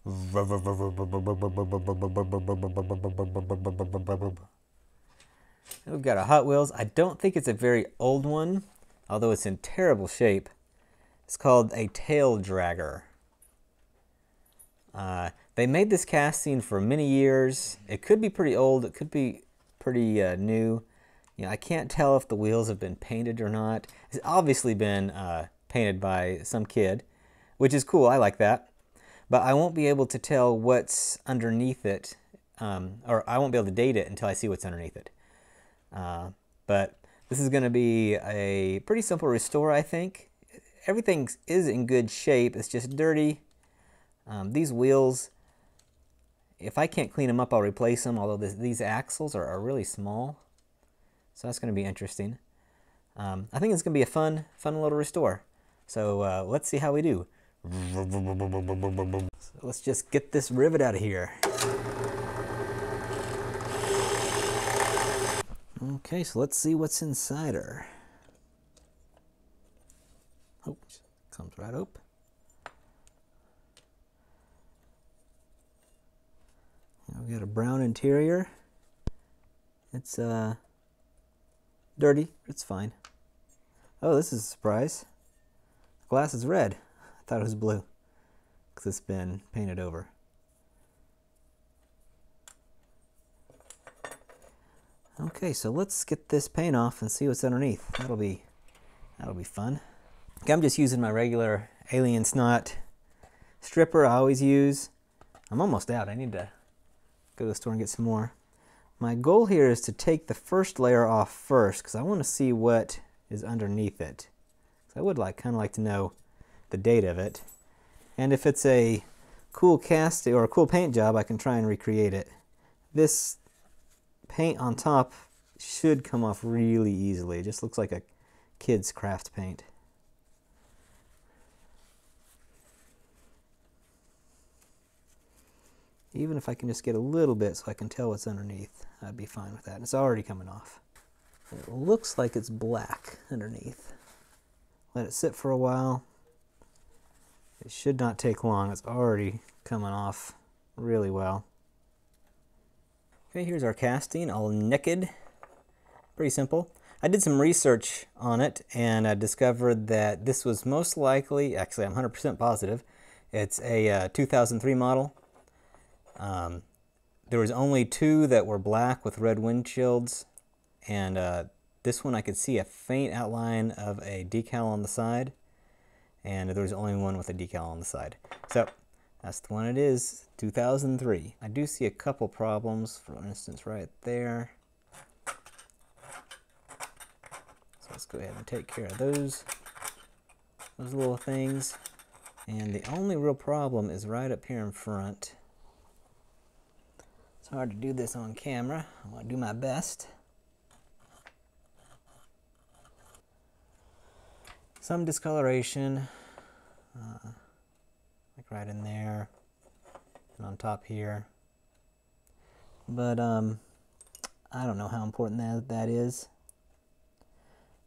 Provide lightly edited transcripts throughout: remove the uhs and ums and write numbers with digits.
We've got a Hot Wheels. I don't think it's a very old one, although it's in terrible shape. It's called a tail dragger. They made this casting for many years. It could be pretty old. It could be pretty new. You know, I can't tell if the wheels have been painted or not. It's obviously been painted by some kid, which is cool. I like that. But I won't be able to tell what's underneath it, or I won't be able to date it until I see what's underneath it. But this is going to be a pretty simple restore, I think. Everything is in good shape. It's just dirty. These wheels, if I can't clean them up, I'll replace them, although these axles are really small. So that's going to be interesting. I think it's going to be a fun little restore. So let's see how we do. So let's just get this rivet out of here. Okay, so let's see what's inside her. Oh, comes right up. We got a brown interior. It's dirty. It's fine. Oh, this is a surprise. The glass is red. I thought it was blue because it's been painted over. Okay, so let's get this paint off and see what's underneath. That'll be fun. Okay, I'm just using my regular alien snot stripper I always use. I'm almost out. I need to go to the store and get some more. My goal here is to take the first layer off first because I want to see what is underneath it. So I would kind of like to know the date of it. And if it's a cool cast or a cool paint job, I can try and recreate it. This paint on top should come off really easily. It just looks like a kid's craft paint. Even if I can just get a little bit so I can tell what's underneath, I'd be fine with that. And it's already coming off. It looks like it's black underneath. Let it sit for a while. It should not take long. It's already coming off really well. Okay, here's our casting, all naked. Pretty simple. I did some research on it and I discovered that this was most likely, actually I'm 100% positive, it's a 2003 model. There was only two that were black with red windshields, and this one I could see a faint outline of a decal on the side, and there was only one with a decal on the side. So that's the one it is, 2003. I do see a couple problems, for instance right there. So let's go ahead and take care of those little things. And the only real problem is right up here in front. It's hard to do this on camera. I want to do my best. Some discoloration, like right in there and on top here. But I don't know how important that is.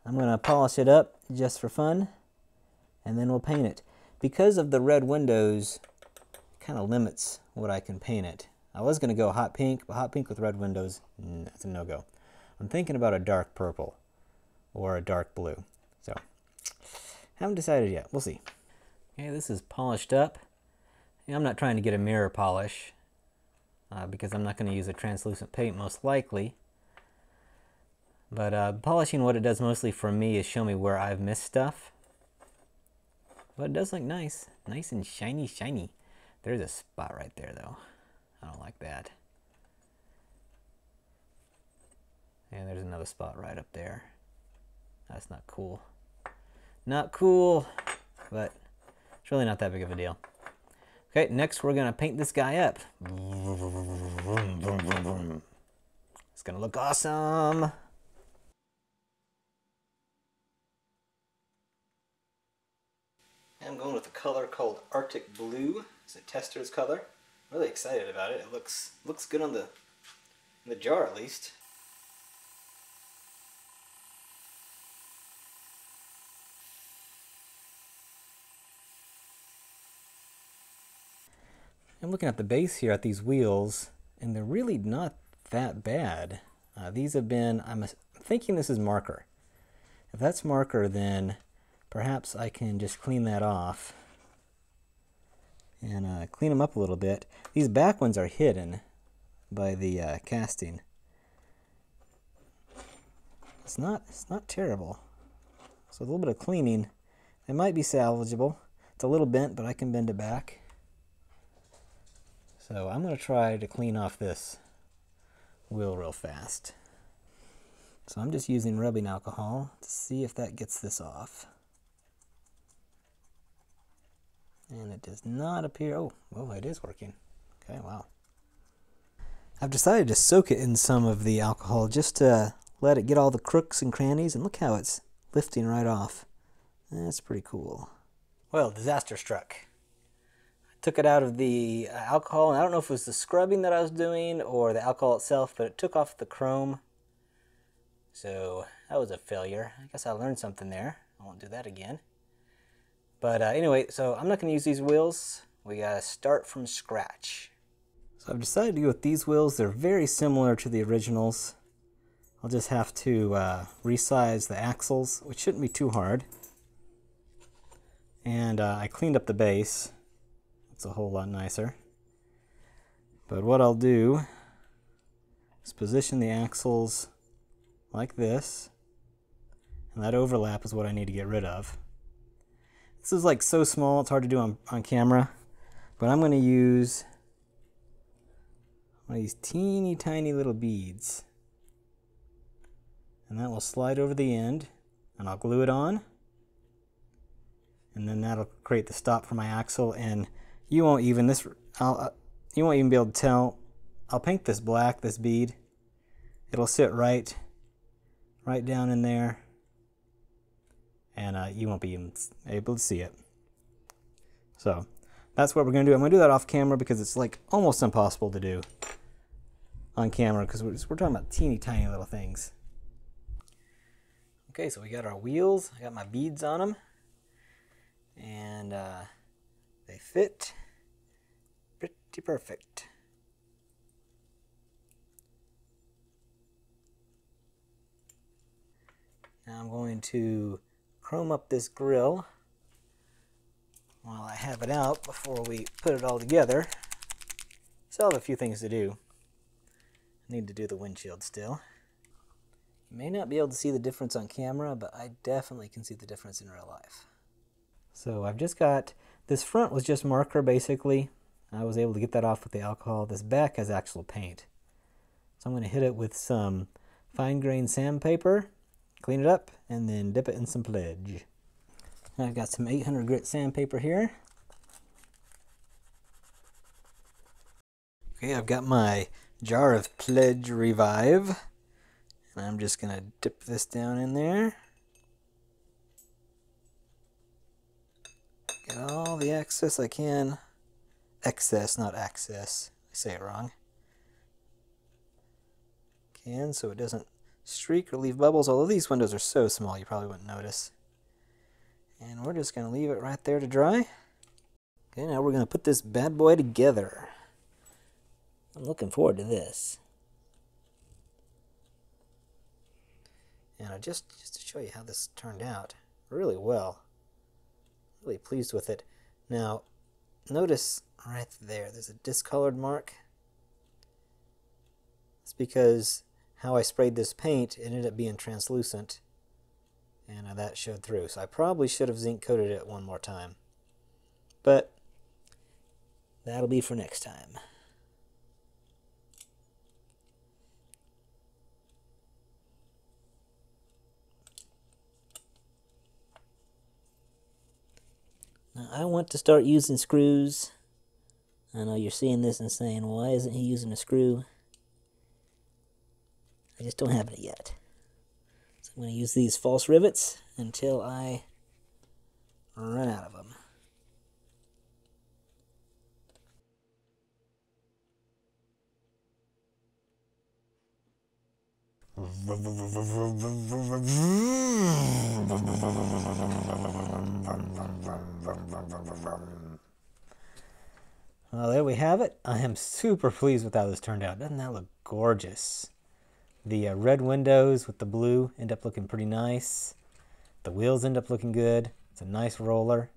I'm going to polish it up just for fun, and then we'll paint it. Because of the red windows, it kind of limits what I can paint it. I was going to go hot pink, but hot pink with red windows, that's a no-go. I'm thinking about a dark purple or a dark blue. So, haven't decided yet. We'll see. Okay, this is polished up. I'm not trying to get a mirror polish because I'm not going to use a translucent paint most likely. But polishing, what it does mostly for me is show me where I've missed stuff. But it does look nice. Nice and shiny, shiny. There's a spot right there, though. I don't like that. And there's another spot right up there. That's not cool. Not cool, but it's really not that big of a deal. Okay, next we're going to paint this guy up. It's going to look awesome. I'm going with a color called Arctic Blue. It's a tester's color. Really excited about it. It looks good on the jar at least. I'm looking at the base here at these wheels, and they're really not that bad. These have been, I'm thinking this is marker. If that's marker, then perhaps I can just clean that off and clean them up a little bit. These back ones are hidden by the casting. It's not terrible. So a little bit of cleaning, it might be salvageable. It's a little bent, but I can bend it back. So I'm going to try to clean off this wheel real fast. So I'm just using rubbing alcohol to see if that gets this off. And it does not appear, oh, it is working. Okay, wow. I've decided to soak it in some of the alcohol just to let it get all the crooks and crannies, and look how it's lifting right off. That's pretty cool. Well, disaster struck. I took it out of the alcohol, and I don't know if it was the scrubbing that I was doing or the alcohol itself, but it took off the chrome. So that was a failure. I guess I learned something there. I won't do that again. But anyway, so I'm not going to use these wheels. We got to start from scratch. So I've decided to go with these wheels. They're very similar to the originals. I'll just have to resize the axles, which shouldn't be too hard. And I cleaned up the base. It's a whole lot nicer. But what I'll do is position the axles like this. And that overlap is what I need to get rid of. This is like so small, it's hard to do on camera. But I'm going to use one of these teeny tiny little beads. And that will slide over the end, and I'll glue it on. And then that'll create the stop for my axle, and you won't even be able to tell. I'll paint this black, this bead. It'll sit right down in there, and you won't be able to see it. So that's what we're going to do. I'm going to do that off camera because it's like almost impossible to do on camera because we're talking about teeny tiny little things. Okay, so we got our wheels. I got my beads on them, and they fit pretty perfect. Now I'm going to chrome up this grill while I have it out before we put it all together. Still have a few things to do. I need to do the windshield still. You may not be able to see the difference on camera, but I definitely can see the difference in real life. So I've just got, this front was just marker basically. I was able to get that off with the alcohol. This back has actual paint. So I'm going to hit it with some fine grained sandpaper, clean it up, and then dip it in some pledge. I've got some 800 grit sandpaper here. Okay, I've got my jar of Pledge Revive. And I'm just going to dip this down in there. Get all the excess I can. Excess, not access. I say it wrong. So it doesn't streak or leave bubbles. Although these windows are so small, you probably wouldn't notice. And we're just going to leave it right there to dry. Okay, now we're going to put this bad boy together. I'm looking forward to this. And just to show you how this turned out really well. Really pleased with it. Now, notice right there, there's a discolored mark. It's because how I sprayed this paint, it ended up being translucent. And that showed through. So I probably should have zinc coated it one more time. But that'll be for next time. Now I want to start using screws. I know you're seeing this and saying, why isn't he using a screw? I just don't have it yet. So I'm going to use these false rivets until I run out of them. Well, there we have it. I am super pleased with how this turned out. Doesn't that look gorgeous? The red windows with the blue end up looking pretty nice. The wheels end up looking good. It's a nice roller.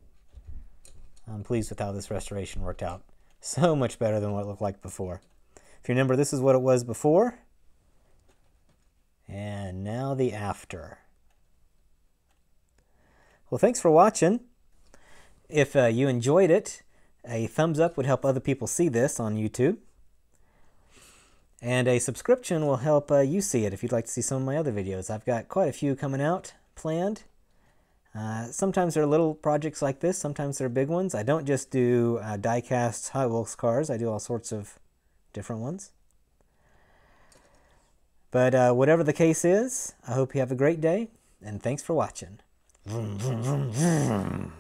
I'm pleased with how this restoration worked out. So much better than what it looked like before. If you remember, this is what it was before. And now the after. Well, thanks for watching. If you enjoyed it, a thumbs up would help other people see this on YouTube. And a subscription will help you see it if you'd like to see some of my other videos. I've got quite a few coming out planned. Sometimes there are little projects like this, sometimes there are big ones. I don't just do die-cast Hot Wheels cars, I do all sorts of different ones. But whatever the case is, I hope you have a great day, and thanks for watching. Vroom, vroom, vroom, vroom.